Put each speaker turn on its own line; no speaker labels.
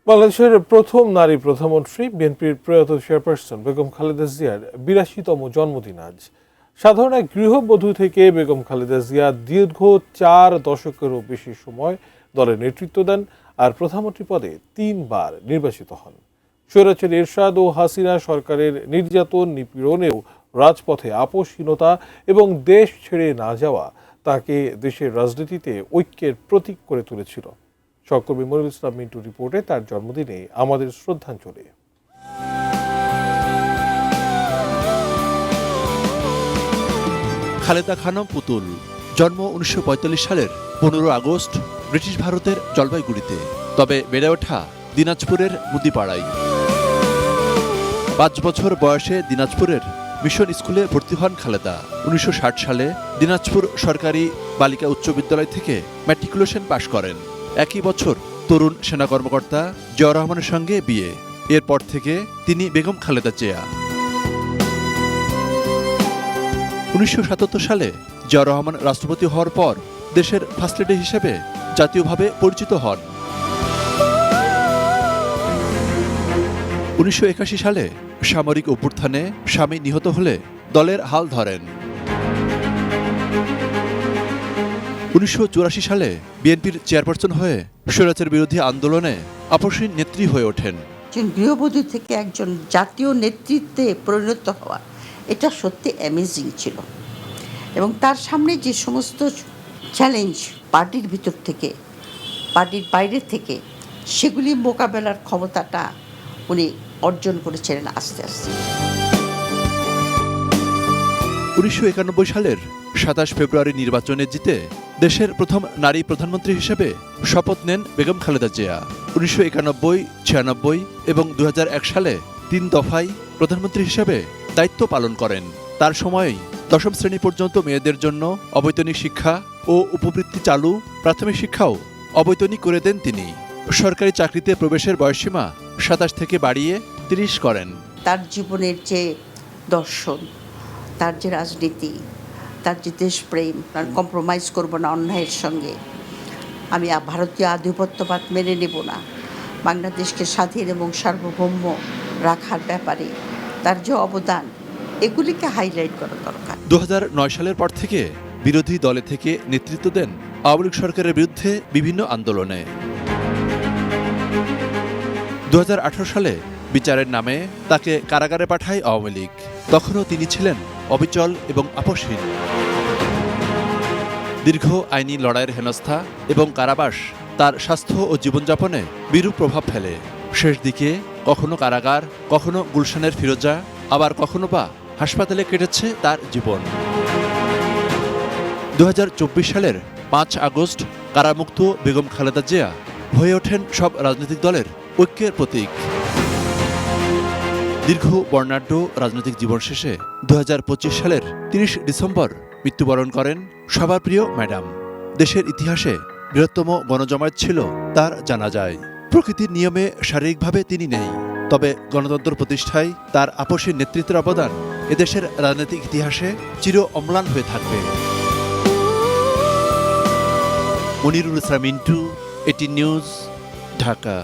বাংলাদেশের প্রথম নারী প্রধানমন্ত্রী বিএনপির প্রয়াত চেয়ারপারসন বেগম খালেদা জিয়ার ৮২তম জন্মদিন আজ। সাধারণ এক গৃহবধূ থেকে বেগম খালেদা জিয়া দীর্ঘ ৪ দশকেরও বেশি সময় দলের নেতৃত্ব দেন আর প্রধানমন্ত্রী পদে ৩ বার নির্বাচিত হন। স্বৈরাচারী এরশাদ ও হাসিনা সরকারের নির্যাতন নিপীড়নেও রাজপথে আপোষহীনতা এবং দেশ ছেড়ে না যাওয়া তাকে দেশের রাজনীতিতে ঐক্যের প্রতীক করে তুলেছিল। সহকর্মী মনিরুল ইসলাম মিন্টু রিপোর্টে তার জন্মদিনে আমাদের শ্রদ্ধাঞ্জলি।
খালেদা খানম পুতুল, জন্ম ১৯৪৫ সালের ১৫ আগস্ট ব্রিটিশ ভারতের জলপাইগুড়িতে, তবে বেড়ে ওঠা দিনাজপুরের মুদিপাড়ায়। ৫ বছর বয়সে দিনাজপুরের মিশন স্কুলে ভর্তি হন খালেদা। ১৯৬০ সালে দিনাজপুর সরকারি বালিকা উচ্চ বিদ্যালয় থেকে ম্যাট্রিকুলেশন পাশ করেন। একই বছর তরুণ সেনা কর্মকর্তা জিয়াউর রহমানের সঙ্গে বিয়ে। এরপর থেকে তিনি বেগম খালেদা জিয়া। ১৯৭৭ সালে জিয়াউর রহমান রাষ্ট্রপতি হওয়ার পর দেশের ফার্স্ট লেডি হিসেবে জাতীয়ভাবে পরিচিত হন। ১৯৮১ সালে সামরিক অভ্যুত্থানে স্বামী নিহত হলে দলের হাল ধরেন। ১৯৮৪ সালে বিএনপির চেয়ারপারসন হয়ে স্বৈরাচার বিরোধী আন্দোলনে আপসহীন নেত্রী হয়ে ওঠেন।
একজন গৃহবধূ থেকে একজন জাতীয় নেতৃত্বে পরিণত হওয়া, এটা সত্যি অ্যামেজিং ছিল। এবং তার সামনে যে সমস্ত চ্যালেঞ্জ পার্টির ভিতর থেকে, পার্টির বাইরে থেকে, সেগুলি মোকাবেলার ক্ষমতাটা উনি অর্জন করেছিলেন আস্তে আস্তে।
১৯৯১ সালের ২৭ ফেব্রুয়ারি নির্বাচনে জিতে দেশের প্রথম নারী প্রধানমন্ত্রী হিসেবে শপথ নেন বেগম খালেদা জিয়া। ১৯৯১, ৯৬ এবং ২০০১ সালে ৩ দফায় প্রধানমন্ত্রী হিসেবে দায়িত্ব পালন করেন। তার সময়েই ১০ম শ্রেণী পর্যন্ত মেয়েদের জন্য অবৈতনিক শিক্ষা ও উপবৃত্তি চালু, প্রাথমিক শিক্ষাও অবৈতনিক করে দেন তিনি। সরকারি চাকরিতে প্রবেশের বয়সসীমা ২৭ থেকে বাড়িয়ে ৩০ করেন।
তার জীবনের যে দর্শন, তার যে রাজনীতি, তার যে দেশপ্রেম, তার কম্প্রোমাইজ করব না অন্যায়ের সঙ্গে, আমি ভারতীয় আধিপত্যবাদ মেনে নেব না, বাংলাদেশকে স্বাধীন এবং সার্বভৌম রাখার ব্যাপারে তার যে অবদান, এগুলিকে হাইলাইট করা দরকার।
২০০৯ সালের পর থেকে বিরোধী দলে থেকে নেতৃত্ব দেন আওয়ামী লীগ সরকারের বিরুদ্ধে বিভিন্ন আন্দোলনে। ২০১৮ সালে বিচারের নামে তাকে কারাগারে পাঠায় আওয়ামী লীগ। তখনও তিনি ছিলেন অবিচল এবং আপোষহীন। দীর্ঘ আইনি লড়াইয়ের হেনস্থা এবং কারাবাস তার স্বাস্থ্য ও জীবনযাপনে বিরূপ প্রভাব ফেলে। শেষ দিকে কখনো কারাগার, কখনো গুলশানের ফিরোজা, আবার কখনো বা হাসপাতালে কেটেছে তার জীবন। ২০২৪ সালের ৫ আগস্ট কারামুক্ত বেগম খালেদা জিয়া হয়ে ওঠেন সব রাজনৈতিক দলের ঐক্যের প্রতীক। দীর্ঘ বর্ণাঢ্য রাজনৈতিক জীবন শেষে ২০২৫ সালের ৩০ ডিসেম্বর মৃত্যুবরণ করেন সবার প্রিয় ম্যাডাম। দেশের ইতিহাসে বৃহত্তম গণজমায়েত ছিল তার জানাজায়। প্রকৃতির নিয়মে শারীরিকভাবে তিনি নেই, তবে গণতন্ত্র প্রতিষ্ঠায় তার আপসী নেতৃত্বের অবদান এদেশের রাজনৈতিক ইতিহাসে চির অম্লান হয়ে থাকবে। মনিরুল ইসলাম মিন্টু, এটি নিউজ, ঢাকা।